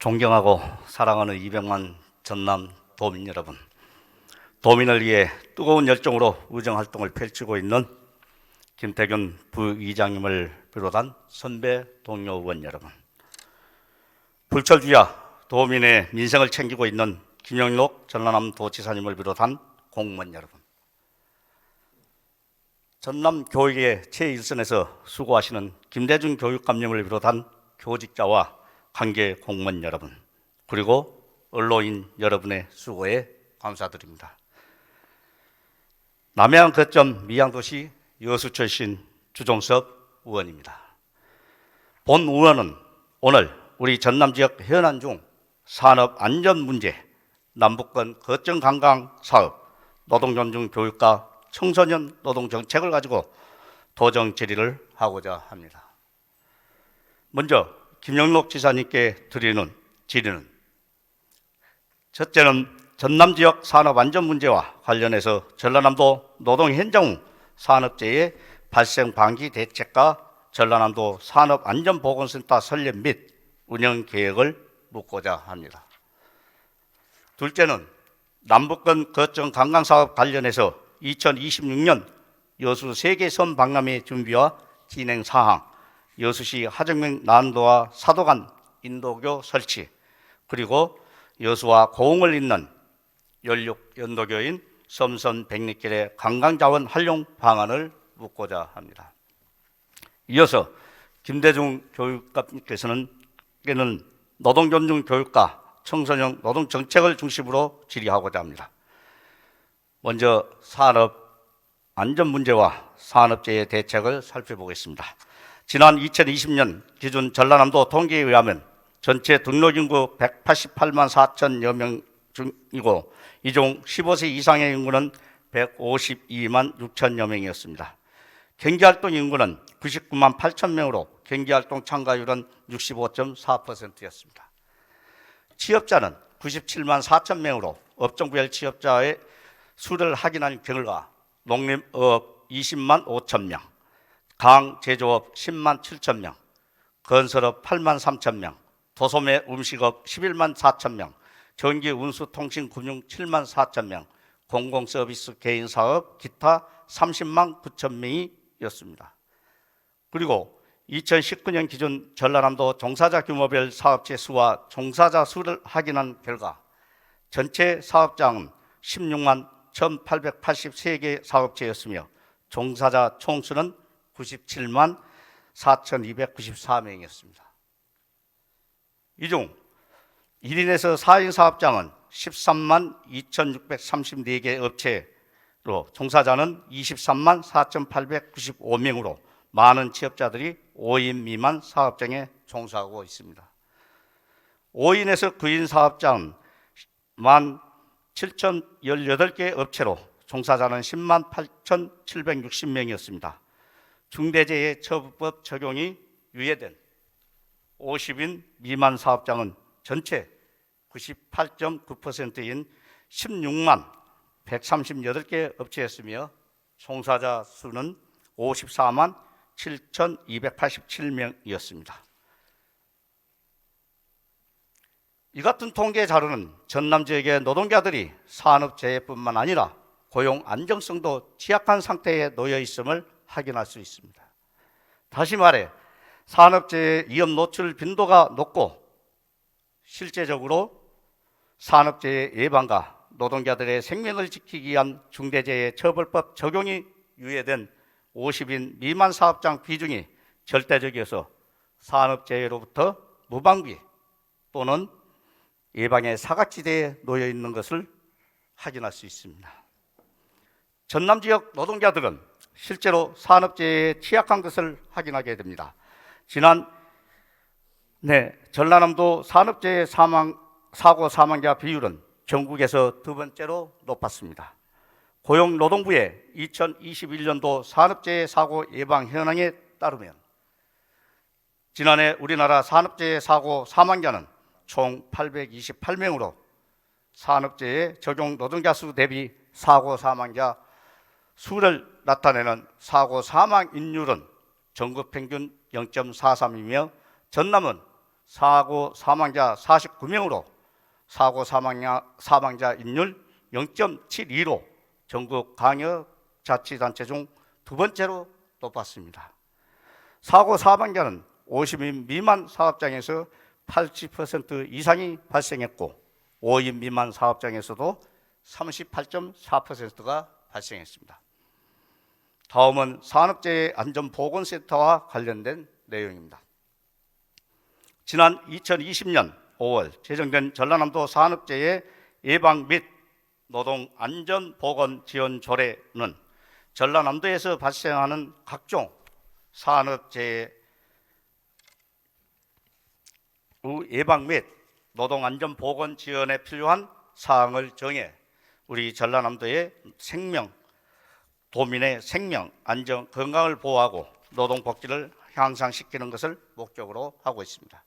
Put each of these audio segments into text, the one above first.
존경하고 사랑하는 200만 전남 도민 여러분, 도민을 위해 뜨거운 열정으로 의정활동을 펼치고 있는 김태균 부의장님을 비롯한 선배 동료 의원 여러분, 불철주야 도민의 민생을 챙기고 있는 김영록 전라남도지사님을 비롯한 공무원 여러분, 전남 교육의 최일선에서 수고하시는 김대중 교육감님을 비롯한 교직자와 관계 공무원 여러분, 그리고 언론인 여러분의 수고에 감사드립니다. 남해안 거점 미양도시 여수 출신 주종섭 의원입니다. 본 의원은 오늘 우리 전남 지역 현안 중 산업 안전 문제, 남북권 거점 관광 사업, 노동 존중 교육과 청소년 노동 정책을 가지고 도정 질의를 하고자 합니다. 먼저 김영록 지사님께 드리는 질의는 첫째는 전남 지역 산업 안전 문제와 관련해서 전라남도 노동 현장 산업재해 발생 방지 대책과 전라남도 산업안전보건센터 설립 및 운영 계획을 묻고자 합니다. 둘째는 남북권 거점 관광사업 관련해서 2026년 여수 세계섬 박람회 준비와 진행 사항, 여수시 하정명 난도와 사도 간 인도교 설치, 그리고 여수와 고흥을 잇는 연륙 연도교인 섬선 백리길의 관광자원 활용 방안을 묻고자 합니다. 이어서 김대중 교육감님께서는 노동존중 교육과 청소년 노동 정책을 중심으로 질의하고자 합니다. 먼저 산업 안전 문제와 산업재해 대책을 살펴보겠습니다. 지난 2020년 기준 전라남도 통계에 의하면 전체 등록 인구 188만 4천여 명 중이고 이 중 15세 이상의 인구는 152만 6천여 명이었습니다. 경기활동 인구는 99만 8천 명으로 경기활동 참가율은 65.4%였습니다. 취업자는 97만 4천 명으로 업종별 취업자의 수를 확인한 결과 농림업 20만 5천 명, 강제조업 10만 7천 명, 건설업 8만 3천 명, 도소매 음식업 11만 4천 명, 전기 운수 통신 금융 7만 4천 명, 공공서비스 개인사업 기타 30만 9천 명이었습니다. 그리고 2019년 기준 전라남도 종사자 규모별 사업체 수와 종사자 수를 확인한 결과 전체 사업장은 16만 1,883개 사업체였으며 종사자 총수는 97만 4,294명이었습니다. 이 중 1인에서 4인 사업장은 13만 2,634개 업체로 종사자는 23만 4,895명으로 많은 취업자들이 5인 미만 사업장에 종사하고 있습니다. 5인에서 9인 사업장은 17,018개 업체로 종사자는 10만 8,760명이었습니다. 중대재해처벌법 적용이 유예된 50인 미만 사업장은 전체 98.9%인 16만 138개 업체였으며 종사자 수는 54만 7,287명이었습니다. 이 같은 통계 자료는 전남 지역의 노동자들이 산업재해뿐만 아니라 고용 안정성도 취약한 상태에 놓여 있음을 확인할 수 있습니다. 다시 말해 산업재해 위험 노출 빈도가 높고 실제적으로 산업재해 예방과 노동자들의 생명을 지키기 위한 중대재해처벌법 적용이 유예된 50인 미만 사업장 비중이 절대적이어서 산업재해로부터 무방비 또는 예방의 사각지대에 놓여 있는 것을 확인할 수 있습니다. 전남 지역 노동자들은 실제로 산업재해에 취약한 것을 확인하게 됩니다. 지난 전라남도 산업재해 사고 사망자 비율은 전국에서 두 번째로 높았습니다. 고용노동부의 2021년도 산업재해 사고 예방 현황에 따르면 지난해 우리나라 산업재해 사고 사망자는 총 828명으로 산업재해 적용 노동자 수 대비 사고 사망자 수를 나타내는 사고 사망 인율은 전국 평균 0.43이며 전남은 사고 사망자 49명으로 사고 사망자인율 0.72로 전국 광역자치단체 중 두 번째로 높았습니다. 사고 사망자는 50인 미만 사업장에서 80% 이상이 발생했고 5인 미만 사업장에서도 38.4%가 발생했습니다. 다음은 산업재해안전보건센터와 관련된 내용입니다. 지난 2020년 5월 제정된 전라남도 산업재해 예방 및 노동안전보건지원조례는 전라남도에서 발생하는 각종 산업재해 예방 및 노동안전보건지원에 필요한 사항을 정해 우리 전라남도의 도민의 생명, 안전, 건강을 보호하고 노동복지를 향상시키는 것을 목적으로 하고 있습니다.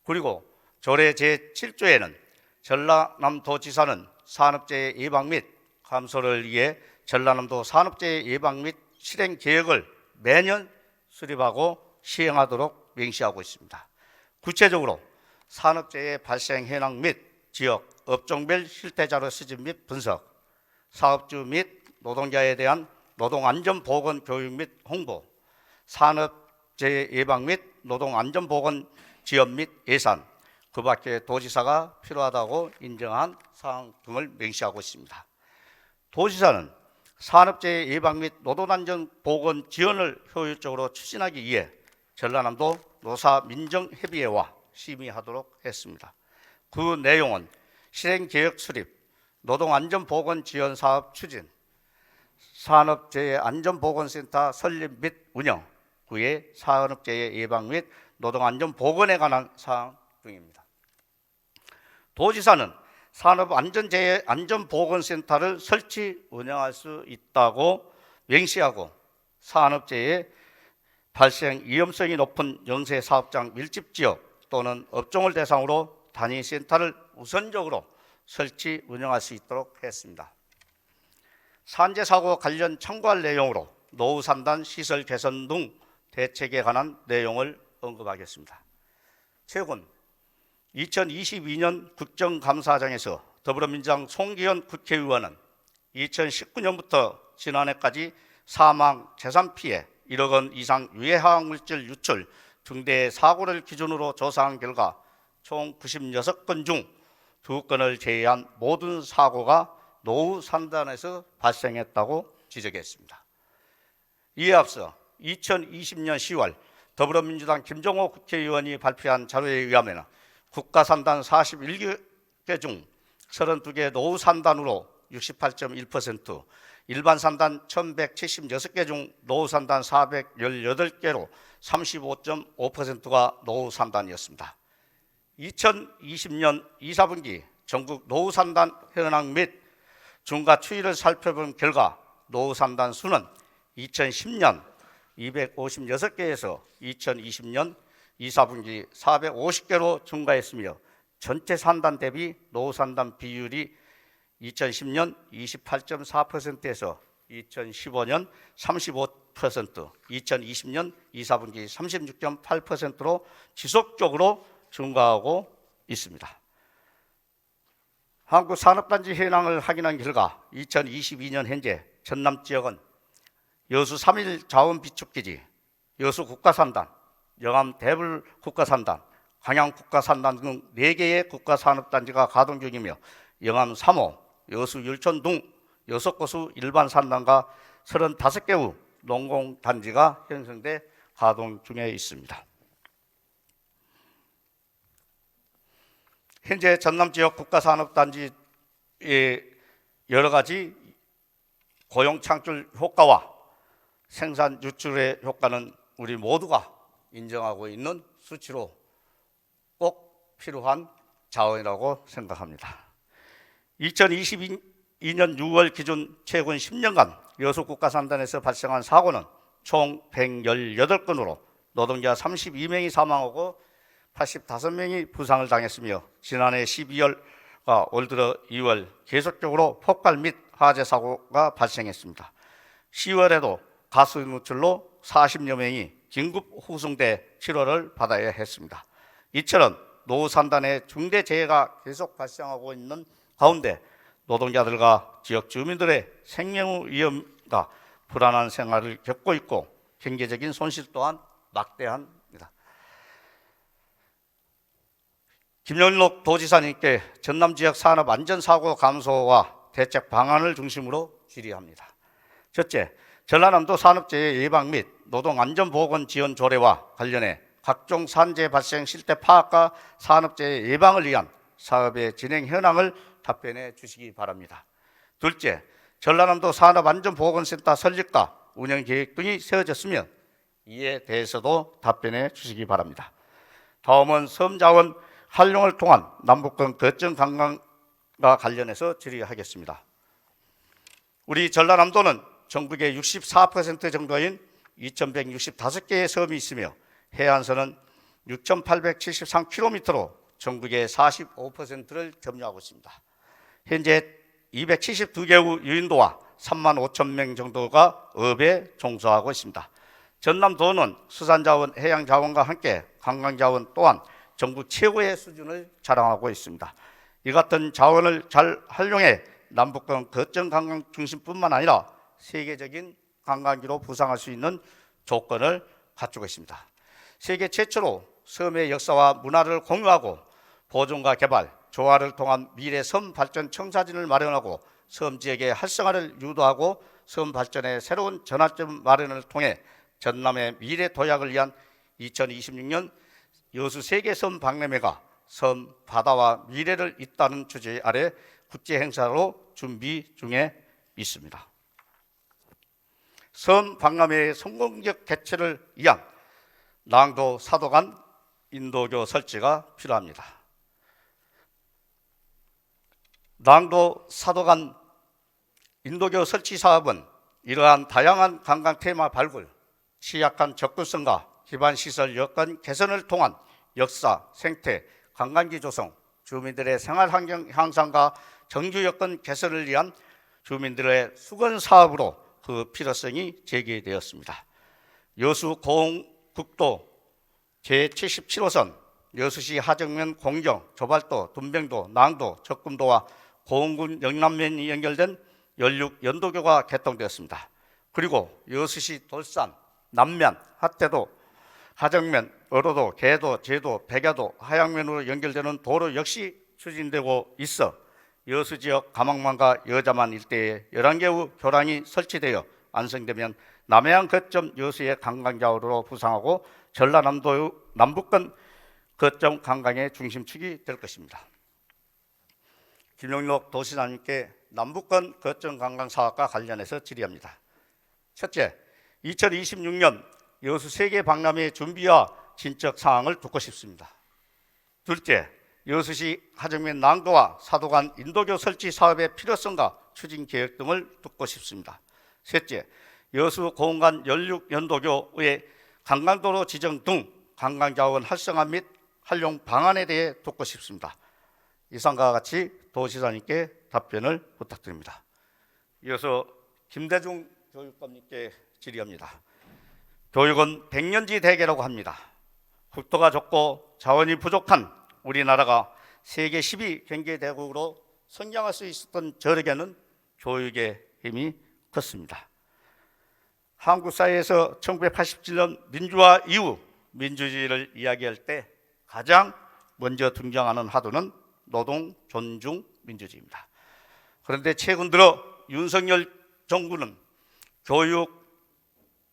그리고 조례 제7조에는 전라남도지사는 산업재해 예방 및 감소를 위해 전라남도 산업재해 예방 및 실행 계획을 매년 수립하고 시행하도록 명시하고 있습니다. 구체적으로 산업재해 발생 현황 및 지역, 업종별 실태자료 수집 및 분석, 사업주 및 노동자에 대한 노동안전보건 교육 및 홍보, 산업재해 예방 및 노동안전보건 지원 및 예산, 그 밖에 도지사가 필요하다고 인정한 사항 등을 명시하고 있습니다. 도지사는 산업재해 예방 및 노동안전보건 지원을 효율적으로 추진하기 위해 전라남도 노사민정협의회와 심의하도록 했습니다. 그 내용은 실행계획 수립, 노동안전보건 지원 사업 추진, 산업재해안전보건센터 설립 및 운영, 그외 산업재해 예방 및 노동안전보건에 관한 사항 등입니다. 도지사는 산업안전보건센터를 설치, 운영할 수 있다고 명시하고 산업재해 발생 위험성이 높은 영세사업장 밀집지역 또는 업종을 대상으로 단위센터를 우선적으로 설치, 운영할 수 있도록 했습니다. 산재사고 관련 청구할 내용으로 노후 산단 시설 개선 등 대책에 관한 내용을 언급하겠습니다. 최근 2022년 국정감사장에서 더불어민주당 송기현 국회의원은 2019년부터 지난해까지 사망, 재산 피해, 1억 원 이상 유해화학물질 유출 등대 사고를 기준으로 조사한 결과 총 96건 중 2건을 제외한 모든 사고가 노후 산단에서 발생했다고 지적했습니다. 이에 앞서 2020년 10월 더불어민주당 김종호 국회의원이 발표한 자료에 의하면 국가산단 41개 중 32개 노후 산단으로 68.1%, 일반 산단 1176개 중 노후 산단 418개로 35.5%가 노후 산단이었습니다. 2020년 2, 4분기 전국 노후 산단 현황 및 중과 추이를 살펴본 결과 노후 산단 수는 2010년 256개에서 2020년 2, 4분기 450개로 증가했으며 전체 산단 대비 노후 산단 비율이 2010년 28.4%에서 2015년 35%, 2020년 2, 4분기 36.8%로 지속적으로 증가하고 있습니다. 한국산업단지 현황을 확인한 결과 2022년 현재 전남 지역은 여수 3일 자원비축기지, 여수 국가산단, 영암 대불 국가산단, 광양 국가산단 등 4개의 국가산업단지가 가동 중이며 영암 3호, 여수 율촌 등 6곳의 일반 산단과 35개의 농공단지가 형성돼 가동 중에 있습니다. 현재 전남 지역 국가산업단지의 여러 가지 고용 창출 효과와 생산 유출의 효과는 우리 모두가 인정하고 있는 수치로 꼭 필요한 자원이라고 생각합니다. 2022년 6월 기준 최근 10년간 여수 국가산단에서 발생한 사고는 총 118건으로 노동자 32명이 사망하고 85명이 부상을 당했으며 지난해 12월과 올 들어 2월 계속적으로 폭발 및 화재 사고가 발생했습니다. 10월에도 가스 누출로 40여 명이 긴급 후송돼 치료를 받아야 했습니다. 이처럼 노후 산단의 중대 재해가 계속 발생하고 있는 가운데 노동자들과 지역 주민들의 생명 위험과 불안한 생활을 겪고 있고 경제적인 손실 또한 막대합니다. 김영록 도지사님께 전남 지역 산업 안전사고 감소와 대책 방안을 중심으로 질의합니다. 첫째, 전라남도 산업재해 예방 및 노동안전보건 지원 조례와 관련해 각종 산재 발생 실태 파악과 산업재해 예방을 위한 사업의 진행 현황을 답변해 주시기 바랍니다. 둘째, 전라남도 산업안전보건센터 설립과 운영 계획 등이 세워졌으면 이에 대해서도 답변해 주시기 바랍니다. 다음은 섬자원 활용을 통한 남북권 거점 관광과 관련해서 질의하겠습니다. 우리 전라남도는 전국의 64% 정도인 2,165개의 섬이 있으며 해안선은 6,873km로 전국의 45%를 점유하고 있습니다. 현재 272개의 유인도와 3만 5천 명 정도가 업에 종사하고 있습니다. 전남도는 수산자원, 해양자원과 함께 관광자원 또한 전국 최고의 수준을 자랑하고 있습니다. 이 같은 자원을 잘 활용해 남북권 거점 관광 중심뿐만 아니라 세계적인 관광지로 부상할 수 있는 조건을 갖추고 있습니다. 세계 최초로 섬의 역사와 문화를 공유하고 보존과 개발, 조화를 통한 미래 섬 발전 청사진을 마련하고 섬 지역의 활성화를 유도하고 섬 발전의 새로운 전환점 마련을 통해 전남의 미래 도약을 위한 2026년 여수 세계섬 박람회가 섬, 바다와 미래를 잇다는 주제 아래 국제 행사로 준비 중에 있습니다. 섬 박람회의 성공적 개최를 위한 낭도 사도관 인도교 설치가 필요합니다. 낭도 사도관 인도교 설치 사업은 이러한 다양한 관광 테마 발굴, 취약한 접근성과 기반시설 여건 개선을 통한 역사, 생태, 관광지 조성, 주민들의 생활환경 향상과 정주 여건 개선을 위한 주민들의 수건 사업으로 그 필요성이 제기되었습니다. 여수 고흥국도 제77호선 여수시 하정면 공정, 조발도, 둔병도, 낭도, 적금도와 고흥군 영남면이 연결된 연륙 연도교가 개통되었습니다. 그리고 여수시 돌산, 남면, 하태도, 하정면, 어로도, 개도, 제도, 백야도, 하양면으로 연결되는 도로 역시 추진되고 있어 여수 지역 가망만과 여자만 일대에 11개의 교량이 설치되어 완성되면 남해안 거점 여수의 관광자원으로 부상하고 전라남도의 남북권 거점 관광의 중심축이 될 것입니다. 김영록 도시장님께 남북권 거점 관광 사업과 관련해서 질의합니다. 첫째, 2026년 여수 세계 박람회 준비와 진척 사항을 듣고 싶습니다. 둘째, 여수시 하정면 낭도와 사도관 인도교 설치 사업의 필요성과 추진 계획 등을 듣고 싶습니다. 셋째, 여수 고흥간 연륙 연도교의 관광도로 지정 등 관광자원 활성화 및 활용 방안에 대해 듣고 싶습니다. 이상과 같이 도지사님께 답변을 부탁드립니다. 이어서 김대중 교육감님께 질의합니다. 교육은 백년지 대계라고 합니다. 국토가 좁고 자원이 부족한 우리나라가 세계 10위 경제대국으로 성장할 수 있었던 저에게는 교육의 힘이 컸습니다. 한국 사회에서 1987년 민주화 이후 민주주의를 이야기할 때 가장 먼저 등장하는 화두는 노동 존중 민주주의입니다. 그런데 최근 들어 윤석열 정부는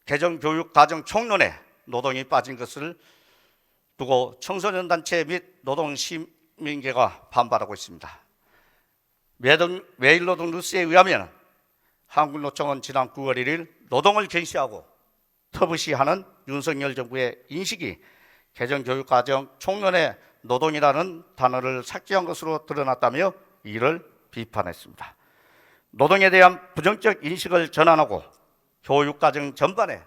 개정교육 과정 총론에 노동이 빠진 것을 두고 청소년 단체 및 노동 시민계가 반발하고 있습니다. 매일노동 뉴스에 의하면 한국노총은 지난 9월 1일 노동을 경시하고 터부시하는 윤석열 정부의 인식이 개정교육과정 총론에 노동이라는 단어를 삭제한 것으로 드러났다며 이를 비판했습니다. 노동에 대한 부정적 인식을 전환하고 교육과정 전반에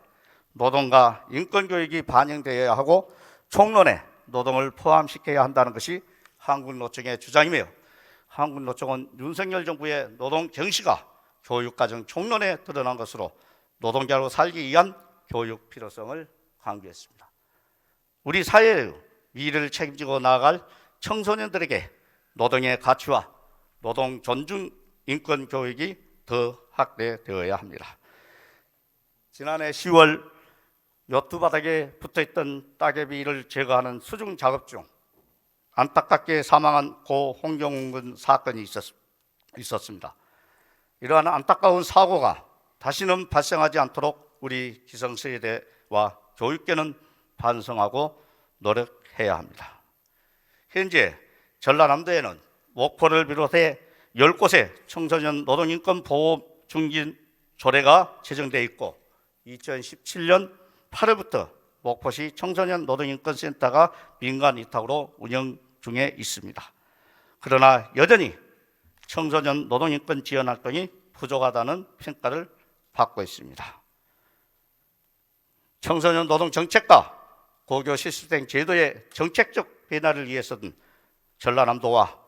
노동과 인권교육이 반영되어야 하고 총론에 노동을 포함시켜야 한다는 것이 한국노총의 주장이며 한국노총은 윤석열 정부의 노동 경시가 교육과정 총론에 드러난 것으로 노동자로 살기 위한 교육 필요성을 강조했습니다. 우리 사회의 미래를 책임지고 나아갈 청소년들에게 노동의 가치와 노동 존중 인권 교육이 더 확대되어야 합니다. 지난해 10월 요트 바닥에 붙어있던 따개비를 제거하는 수중 작업 중 안타깝게 사망한 고 홍경근 사건이 있었습니다. 이러한 안타까운 사고가 다시는 발생하지 않도록 우리 기성세대와 교육계는 반성하고 노력해야 합니다. 현재 전라남도에는 목포를 비롯해 10곳의 청소년 노동인권 보호 중진 조례가 제정되어 있고 2017년 8월부터 목포시 청소년 노동인권센터가 민간 위탁으로 운영 중에 있습니다. 그러나 여전히 청소년 노동인권 지원 활동이 부족하다는 평가를 받고 있습니다. 청소년 노동 정책과 고교 실습생 제도의 정책적 변화를 위해서는 전라남도와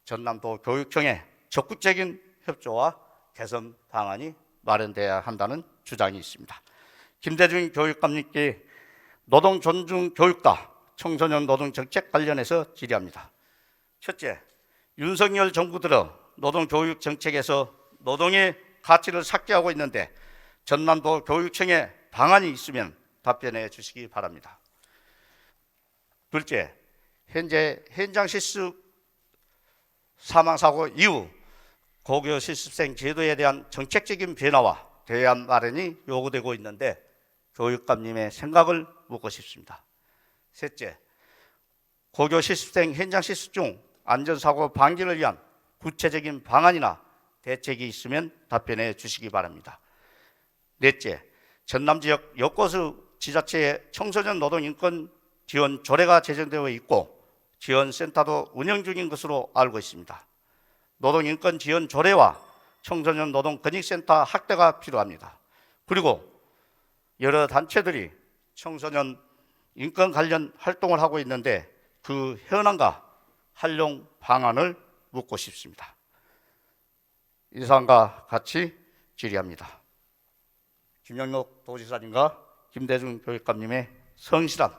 전남도 교육청의 적극적인 협조와 개선 방안이 마련돼야 한다는 주장이 있습니다. 김대중 교육감님께 노동 존중 교육과 청소년 노동 정책 관련해서 질의합니다. 첫째, 윤석열 정부 들어 노동 교육 정책에서 노동의 가치를 삭제하고 있는데 전남도 교육청에 방안이 있으면 답변해 주시기 바랍니다. 둘째, 현재 현장 실습 사망사고 이후 고교 실습생 제도에 대한 정책적인 변화와 대안 마련이 요구되고 있는데 교육감님의 생각을 묻고 싶습니다. 셋째, 고교 실습생 현장 실습 중 안전사고 방지를 위한 구체적인 방안이나 대책이 있으면 답변해 주시기 바랍니다. 넷째, 전남 지역 6곳의 지자체에 청소년 노동 인권 지원 조례가 제정되어 있고 지원센터도 운영 중인 것으로 알고 있습니다. 노동인권 지원 조례와 청소년 노동 권익센터 확대가 필요합니다. 그리고 여러 단체들이 청소년 인권 관련 활동을 하고 있는데 그 현황과 활용 방안을 묻고 싶습니다. 이상과 같이 질의합니다. 김영록 도지사님과 김대중 교육감님의 성실한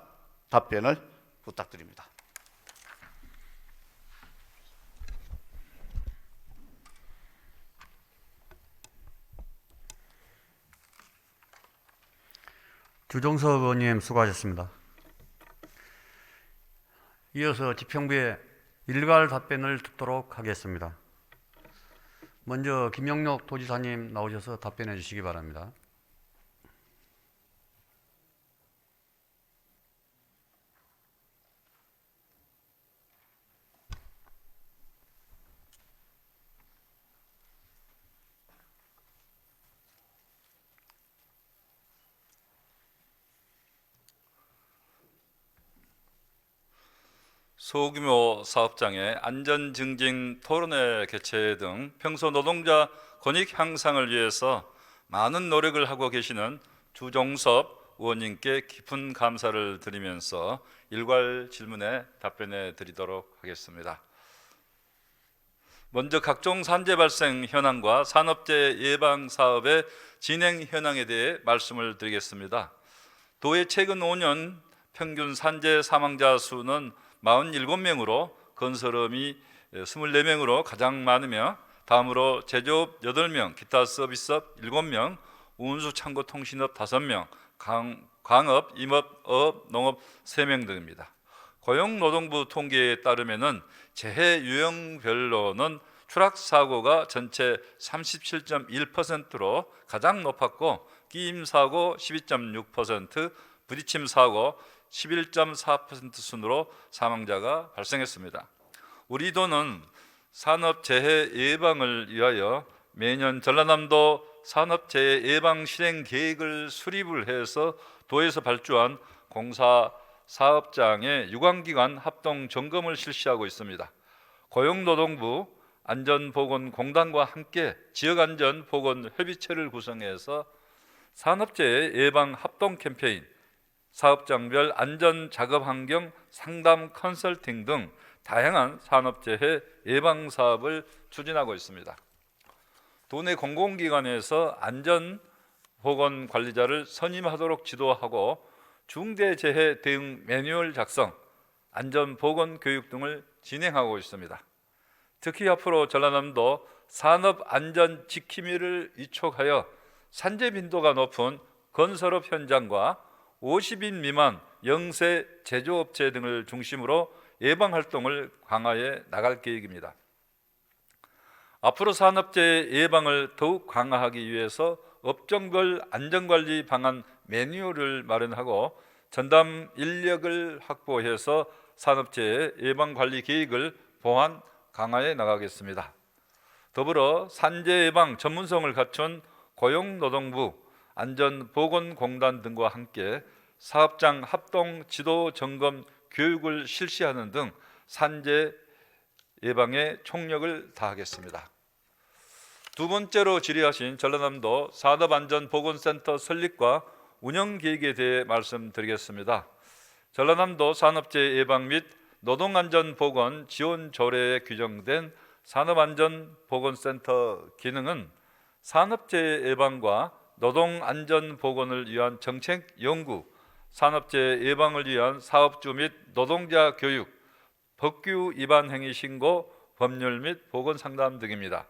답변을 부탁드립니다. 주종석 의원님 수고하셨습니다. 이어서 지평부의 일괄 답변을 듣도록 하겠습니다. 먼저 김영록 도지사님 나오셔서 답변해 주시기 바랍니다. 소규모 사업장의 안전증진 토론회 개최 등 평소 노동자 권익 향상을 위해서 많은 노력을 하고 계시는 주종섭 의원님께 깊은 감사를 드리면서 일괄 질문에 답변해 드리도록 하겠습니다. 먼저 각종 산재 발생 현황과 산업재해 예방 사업의 진행 현황에 대해 말씀을 드리겠습니다. 도의 최근 5년 평균 산재 사망자 수는 47명으로 건설업이 24명으로 가장 많으며 다음으로 제조업 8명, 기타 서비스업 7명, 운수 창고 통신업 5명, 광업, 임업, 어업, 농업 3명 등입니다. 고용노동부 통계에 따르면은 재해 유형별로는 추락 사고가 전체 37.1%로 가장 높았고 끼임 사고 12.6%, 부딪힘 사고 11.4% 순으로 사망자가 발생했습니다. 우리 도는 산업재해 예방을 위하여 매년 전라남도 산업재해 예방 실행 계획을 수립을 해서 도에서 발주한 공사 사업장의 유관기관 합동 점검을 실시하고 있습니다. 고용노동부 안전보건공단과 함께 지역안전보건협의체를 구성해서 산업재해 예방 합동 캠페인, 사업장별 안전작업환경 상담 컨설팅 등 다양한 산업재해 예방사업을 추진하고 있습니다. 도내 공공기관에서 안전보건관리자를 선임하도록 지도하고 중대재해 대응 매뉴얼 작성, 안전보건 교육 등을 진행하고 있습니다. 특히 앞으로 전라남도 산업안전지킴이를 위촉하여 산재 빈도가 높은 건설업 현장과 50인 미만 영세 제조업체 등을 중심으로 예방활동을 강화해 나갈 계획입니다. 앞으로 산업재해 예방을 더욱 강화하기 위해서 업종별 안전관리 방안 매뉴얼을 마련하고 전담 인력을 확보해서 산업재해 예방관리 계획을 보완, 강화해 나가겠습니다. 더불어 산재 예방 전문성을 갖춘 고용노동부, 안전보건공단 등과 함께 사업장 합동 지도 점검 교육을 실시하는 등 산재 예방에 총력을 다하겠습니다. 두 번째로 질의하신 전라남도 산업안전보건센터 설립과 운영 계획에 대해 말씀드리겠습니다. 전라남도 산업재해 예방 및 노동안전보건 지원 조례에 규정된 산업안전보건센터 기능은 산업재해 예방과 노동안전보건을 위한 정책 연구, 산업재해 예방을 위한 사업주 및 노동자 교육, 법규 위반 행위 신고, 법률 및 보건상담 등입니다.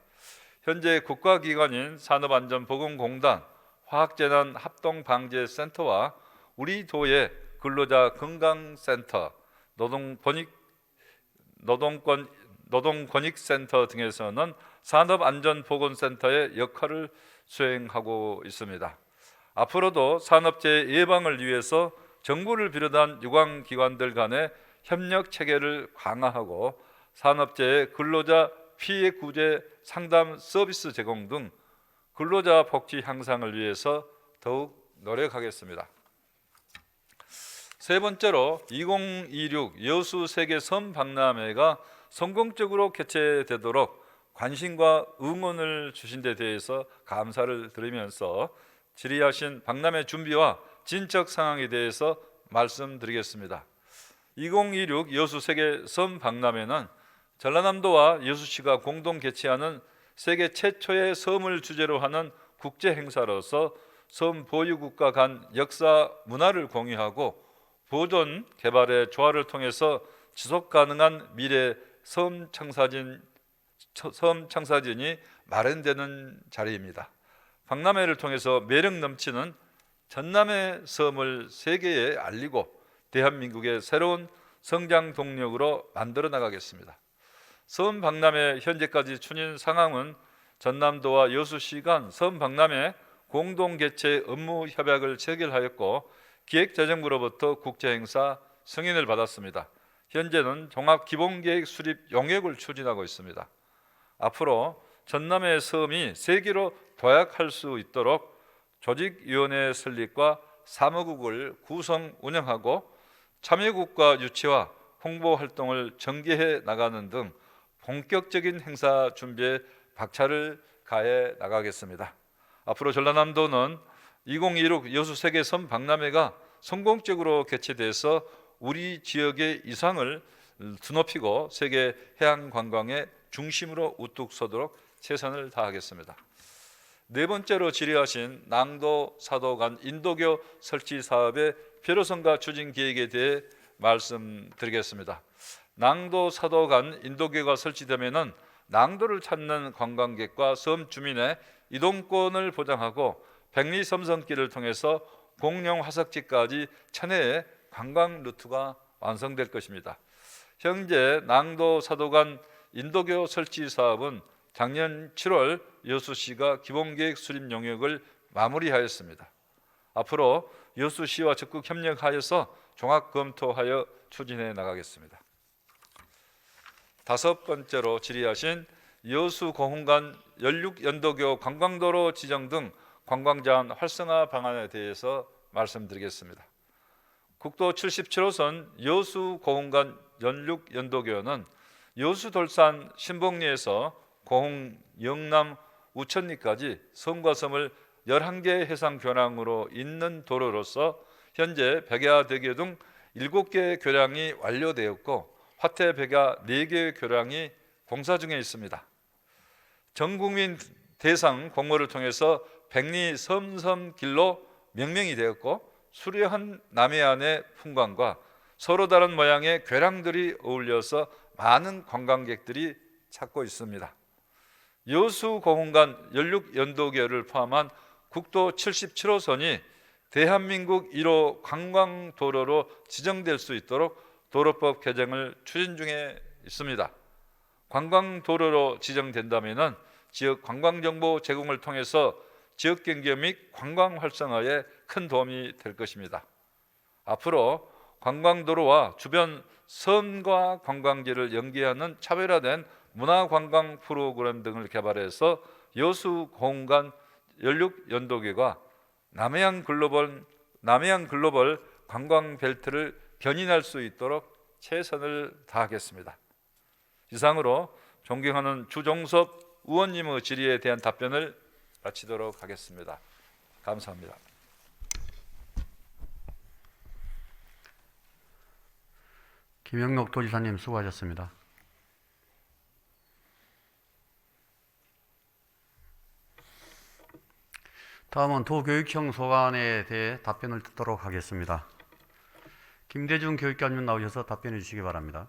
현재 국가기관인 산업안전보건공단, 화학재난합동방재센터와 우리 도의 근로자 건강센터, 노동권익센터 등에서는 산업안전보건센터의 역할을 수행하고 있습니다. 앞으로도 산업재해 예방을 위해서 정부를 비롯한 유관기관들 간의 협력 체계를 강화하고 산업재해 근로자 피해 구제 상담 서비스 제공 등 근로자 복지 향상을 위해서 더욱 노력하겠습니다. 세 번째로 2026 여수 세계 섬 박람회가 성공적으로 개최되도록 관심과 응원을 주신 데 대해서 감사를 드리면서 질의하신 박람회 준비와 진척 상황에 대해서 말씀드리겠습니다. 2026 여수 세계 섬 박람회는 전라남도와 여수시가 공동 개최하는 세계 최초의 섬을 주제로 하는 국제 행사로서 섬 보유국가 간 역사 문화를 공유하고 보존 개발의 조화를 통해서 지속 가능한 미래 섬 창사진이 마련되는 자리입니다. 박람회를 통해서 매력 넘치는 전남의 섬을 세계에 알리고 대한민국의 새로운 성장 동력으로 만들어 나가겠습니다. 섬 박람회 현재까지 추진 상황은 전남도와 여수시 간 섬 박람회 공동 개최 업무 협약을 체결하였고 기획재정부로부터 국제행사 승인을 받았습니다. 현재는 종합기본계획 수립 용역을 추진하고 있습니다. 앞으로 전남의 섬이 세계로 도약할 수 있도록 조직위원회 설립과 사무국을 구성 운영하고 참여국가 유치와 홍보 활동을 전개해 나가는 등 본격적인 행사 준비에 박차를 가해 나가겠습니다. 앞으로 전라남도는 2026 여수 세계 섬 박람회가 성공적으로 개최돼서 우리 지역의 이상을 드높이고 세계 해양 관광의 중심으로 우뚝 서도록 최선을 다하겠습니다. 네 번째로 질의하신 낭도 사도 간 인도교 설치 사업의 필요성과 추진 계획에 대해 말씀드리겠습니다. 낭도 사도 간 인도교가 설치되면은 낭도를 찾는 관광객과 섬 주민의 이동권을 보장하고 백리섬성길을 통해서 공룡 화석지까지 천혜의 관광 루트가 완성될 것입니다. 현재 낭도 사도 간 인도교 설치 사업은 작년 7월 여수시가 기본계획 수립 용역을 마무리하였습니다. 앞으로 여수시와 적극 협력하여서 종합 검토하여 추진해 나가겠습니다. 다섯 번째로 질의하신 여수 고흥간 연륙연도교 관광도로 지정 등 관광자원 활성화 방안에 대해서 말씀드리겠습니다. 국도 77호선 여수 고흥간 연륙연도교는 여수 돌산 신봉리에서 고흥 영남 우천리까지 섬과 섬을 11개 해상 교량으로 잇는 도로로서 현재 백야대교 등 7개 교량이 완료되었고 화태 백야 4개 교량이 공사 중에 있습니다. 전국민 대상 공모를 통해서 백리 섬섬길로 명명이 되었고 수려한 남해안의 풍광과 서로 다른 모양의 궤랑들이 어울려서 많은 관광객들이 찾고 있습니다. 여수 공원간 연륙연도계를 포함한 국도 77호선이 대한민국 1호 관광도로로 지정될 수 있도록 도로법 개정을 추진 중에 있습니다. 관광도로로 지정된다면 지역 관광정보 제공을 통해서 지역 경제 및 관광 활성화에 큰 도움이 될 것입니다. 앞으로 관광도로와 주변 섬과 관광지를 연계하는 차별화된 문화관광 프로그램 등을 개발해서 여수 공간 연륙연도계가 남해안 글로벌 관광벨트를 견인할 수 있도록 최선을 다하겠습니다. 이상으로 존경하는 주종섭 의원님의 질의에 대한 답변을 마치도록 하겠습니다. 감사합니다. 김영록 도지사님 수고하셨습니다. 다음은 도교육청 소관에 대해 답변을 듣도록 하겠습니다. 김대중 교육감님 나오셔서 답변해 주시기 바랍니다.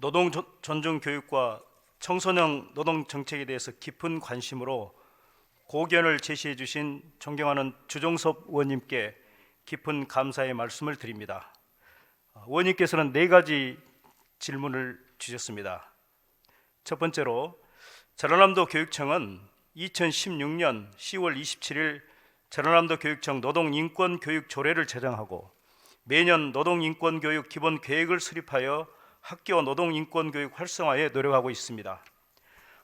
노동 존중 교육과 청소년 노동 정책에 대해서 깊은 관심으로 고견을 제시해 주신 존경하는 주종섭 의원님께 깊은 감사의 말씀을 드립니다. 의원님께서는 4가지 질문을 주셨습니다. 첫 번째로 전라남도 교육청은 2016년 10월 27일 전라남도 교육청 노동인권교육 조례를 제정하고 매년 노동인권교육 기본 계획을 수립하여 학교 노동인권교육 활성화에 노력하고 있습니다.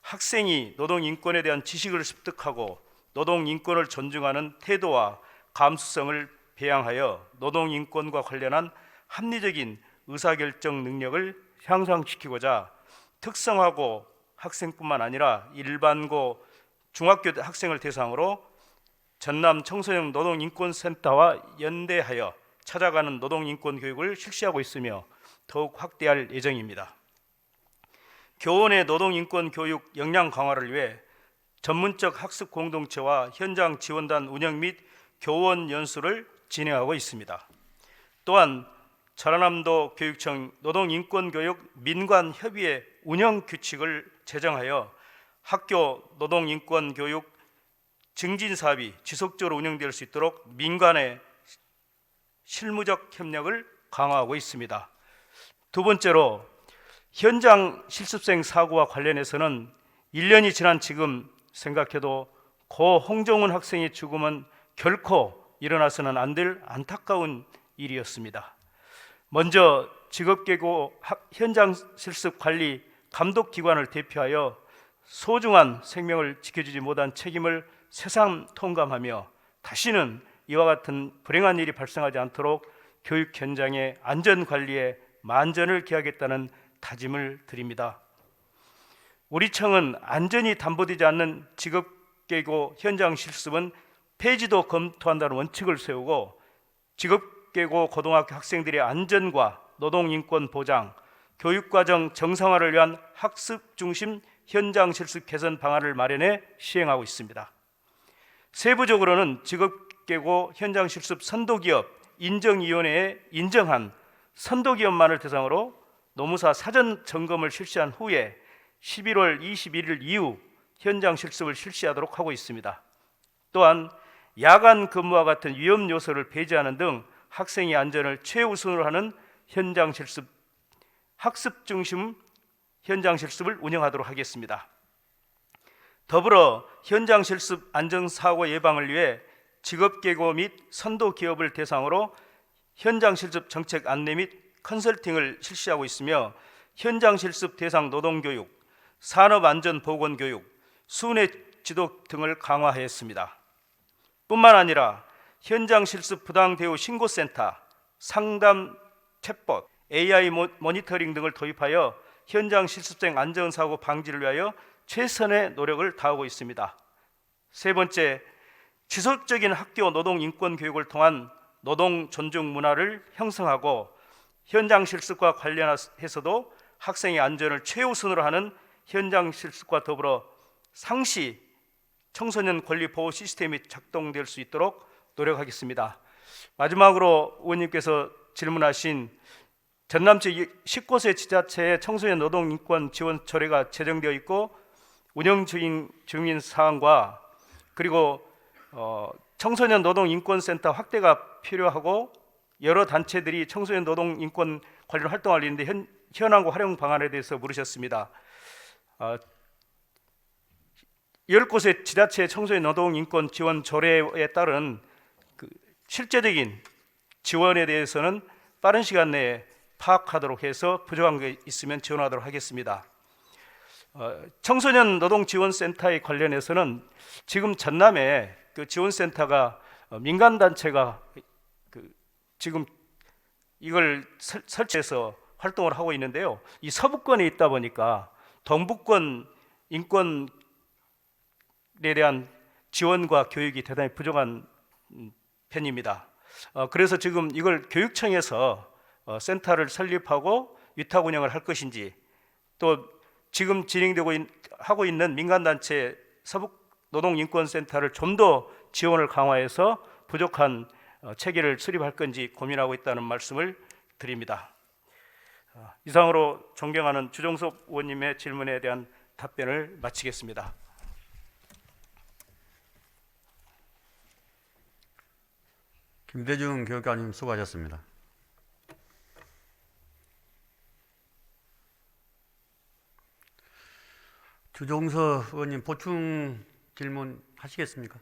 학생이 노동인권에 대한 지식을 습득하고 노동인권을 존중하는 태도와 감수성을 배양하여 노동인권과 관련한 합리적인 의사결정 능력을 향상시키고자 특성화고 학생뿐만 아니라 일반고 중학교 학생을 대상으로 전남 청소년 노동인권센터와 연대하여 찾아가는 노동인권 교육을 실시하고 있으며 더욱 확대할 예정입니다. 교원의 노동인권 교육 역량 강화를 위해 전문적 학습 공동체와 현장 지원단 운영 및 교원 연수를 진행하고 있습니다. 또한 전라남도 교육청 노동인권교육 민관협의회 운영 규칙을 제정하여 학교 노동인권교육 증진사업이 지속적으로 운영될 수 있도록 민간의 실무적 협력을 강화하고 있습니다. 두 번째로 현장 실습생 사고와 관련해서는 1년이 지난 지금 생각해도 고 홍정훈 학생의 죽음은 결코 일어나서는 안 될 안타까운 일이었습니다. 먼저 직업계고 현장 실습 관리 감독기관을 대표하여 소중한 생명을 지켜주지 못한 책임을 새삼 통감하며 다시는 이와 같은 불행한 일이 발생하지 않도록 교육 현장의 안전관리에 만전을 기하겠다는 다짐을 드립니다. 우리 청은 안전이 담보되지 않는 직업계고 현장 실습은 폐지도 검토한다는 원칙을 세우고 직업계고 고등학교 학생들의 안전과 노동인권 보장, 교육과정 정상화를 위한 학습 중심 현장 실습 개선 방안을 마련해 시행하고 있습니다. 세부적으로는 직업계고 현장 실습 선도기업 인정위원회에 인정한 선도기업만을 대상으로 노무사 사전 점검을 실시한 후에 11월 21일 이후 현장 실습을 실시하도록 하고 있습니다. 또한 야간 근무와 같은 위험 요소를 배제하는 등 학생의 안전을 최우선으로 하는 현장 실습, 학습 중심 현장 실습을 운영하도록 하겠습니다. 더불어 현장 실습 안전사고 예방을 위해 직업계고 및 선도기업을 대상으로 현장 실습 정책 안내 및 컨설팅을 실시하고 있으며 현장 실습 대상 노동교육, 산업안전보건교육, 순회 지도 등을 강화했습니다. 뿐만 아니라 현장 실습 부당 대우 신고센터, 상담 챗봇, AI 모니터링 등을 도입하여 현장 실습생 안전사고 방지를 위하여 최선의 노력을 다하고 있습니다. 세 번째, 지속적인 학교 노동 인권 교육을 통한 노동 존중 문화를 형성하고 현장 실습과 관련해서도 학생의 안전을 최우선으로 하는 현장 실습과 더불어 상시 청소년 권리 보호 시스템이 작동될 수 있도록 노력하겠습니다. 마지막으로 의원님께서 질문하신 전남지 19세 지자체의 청소년 노동 인권 지원 조례가 제정되어 있고 운영 중인 사항과 그리고 청소년 노동 인권센터 확대가 필요하고 여러 단체들이 청소년 노동 인권 관련 활동을 하는데 현황과 활용 방안에 대해서 물으셨습니다. 10곳의 지자체 청소년 노동 인권 지원 조례에 따른 실제적인 지원에 대해서는 빠른 시간 내에 파악하도록 해서 부족한 게 있으면 지원하도록 하겠습니다. 청소년 노동지원센터에 관련해서는 지금 전남에 그 지원센터가 민간단체가 지금 이걸 설치해서 활동을 하고 있는데요. 이 서부권에 있다 보니까 동부권 인권에 대한 지원과 교육이 대단히 부족한 편입니다. 그래서 지금 이걸 교육청에서 센터를 설립하고 위탁 운영을 할 것인지 또 지금 하고 있는 민간단체 서북노동인권센터를 좀 더 지원을 강화해서 부족한 체계를 수립할 건지 고민하고 있다는 말씀을 드립니다. 이상으로 존경하는 주종섭 의원님의 질문에 대한 답변을 마치겠습니다. 김대중 교육감님 수고하셨습니다. 주종석 의원님 보충 질문 하시겠습니까?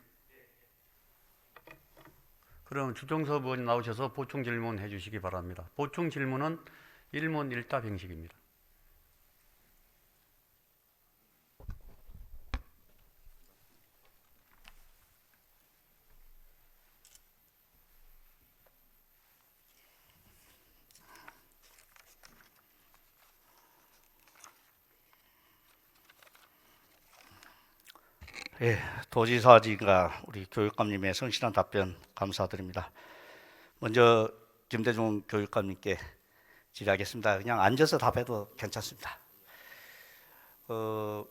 그럼 주종석 의원님 나오셔서 보충 질문 해주시기 바랍니다. 보충 질문은 일문일답 형식입니다. 예, 도지사진과 우리 교육감님의 성실한 답변 감사드립니다. 먼저 김대중 교육감님께 질의하겠습니다. 그냥 앉아서 답해도 괜찮습니다.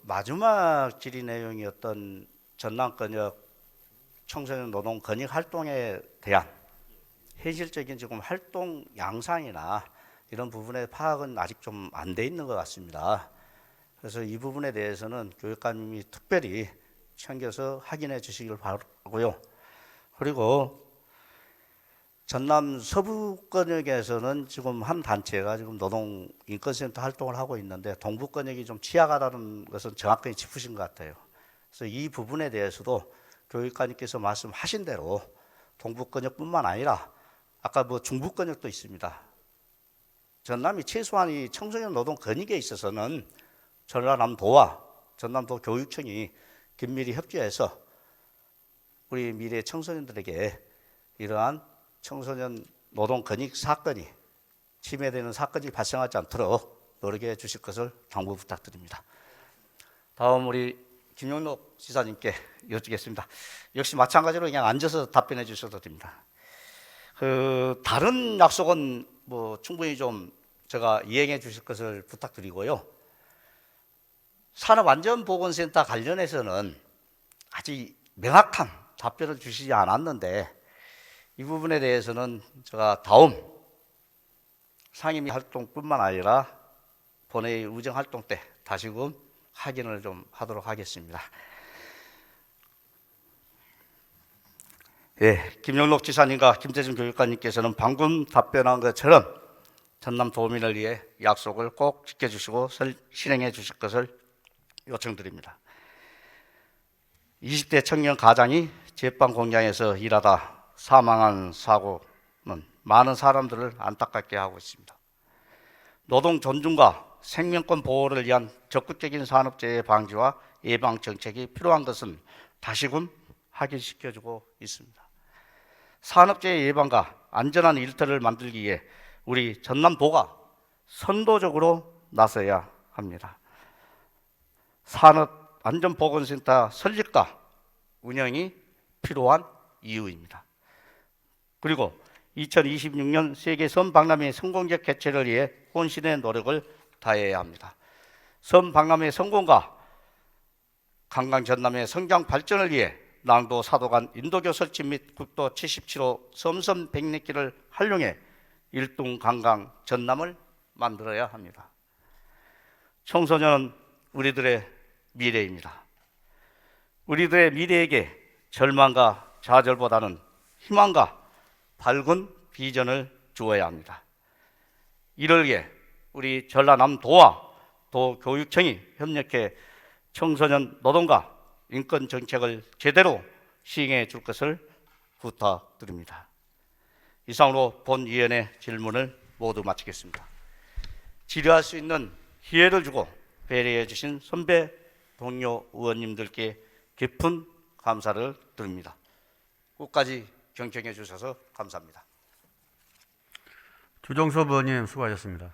마지막 질의 내용이었던 전남권역 청소년 노동 권익 활동에 대한 현실적인 지금 활동 양상이나 이런 부분의 파악은 아직 좀 안 돼 있는 것 같습니다. 그래서 이 부분에 대해서는 교육감님이 특별히 챙겨서 확인해 주시길 바라고요. 그리고 전남 서부권역에서는 지금 한 단체가 지금 노동인권센터 활동을 하고 있는데 동부권역이 좀 취약하다는 것은 정확하게 짚으신 것 같아요. 그래서 이 부분에 대해서도 교육관님께서 말씀하신 대로 동부권역뿐만 아니라 아까 중부권역도 있습니다. 전남이 최소한 이 청소년 노동 권익에 있어서는 전라남도와 전남도 교육청이 긴밀히 협조해서 우리 미래 청소년들에게 이러한 청소년 노동 권익 사건이 침해되는 사건이 발생하지 않도록 노력해 주실 것을 당부 부탁드립니다. 다음 우리 김용록 지사님께 여쭙겠습니다. 역시 마찬가지로 그냥 앉아서 답변해 주셔도 됩니다. 다른 약속은 충분히 좀 제가 이행해 주실 것을 부탁드리고요. 산업안전보건센터 관련해서는 아직 명확한 답변을 주시지 않았는데 이 부분에 대해서는 제가 다음 상임위 활동뿐만 아니라 본회의 의정 활동 때 다시금 확인을 좀 하도록 하겠습니다. 예, 김용록 지사님과 김대중 교육관님께서는 방금 답변한 것처럼 전남 도민을 위해 약속을 꼭 지켜주시고 실행해 주실 것을 요청드립니다. 20대 청년 가장이 제빵 공장에서 일하다 사망한 사고는 많은 사람들을 안타깝게 하고 있습니다. 노동 존중과 생명권 보호를 위한 적극적인 산업재해 방지와 예방 정책이 필요한 것은 다시금 확인시켜주고 있습니다. 산업재해 예방과 안전한 일터를 만들기 위해 우리 전남도가 선도적으로 나서야 합니다. 산업안전보건센터 설립과 운영이 필요한 이유입니다. 그리고 2026년 세계 섬박람회 성공적 개최를 위해 혼신의 노력을 다해야 합니다. 섬박람회 성공과 관광 전남의 성장 발전을 위해 낭도 사도간 인도교 설치 및 국도 77호 섬섬 백리길을 활용해 일동 관광 전남을 만들어야 합니다. 청소년은 우리들의 미래입니다. 우리들의 미래에게 절망과 좌절보다는 희망과 밝은 비전을 주어야 합니다. 이를 위해 우리 전라남도와 도교육청이 협력해 청소년 노동과 인권 정책을 제대로 시행해 줄 것을 부탁드립니다. 이상으로 본위원회 질문을 모두 마치겠습니다. 질의할 수 있는 기회를 주고 배려해 주신 선배 동료 의원님들께 깊은 감사를 드립니다. 끝까지 경청해 주셔서 감사합니다. 주종섭 의원님 수고하셨습니다.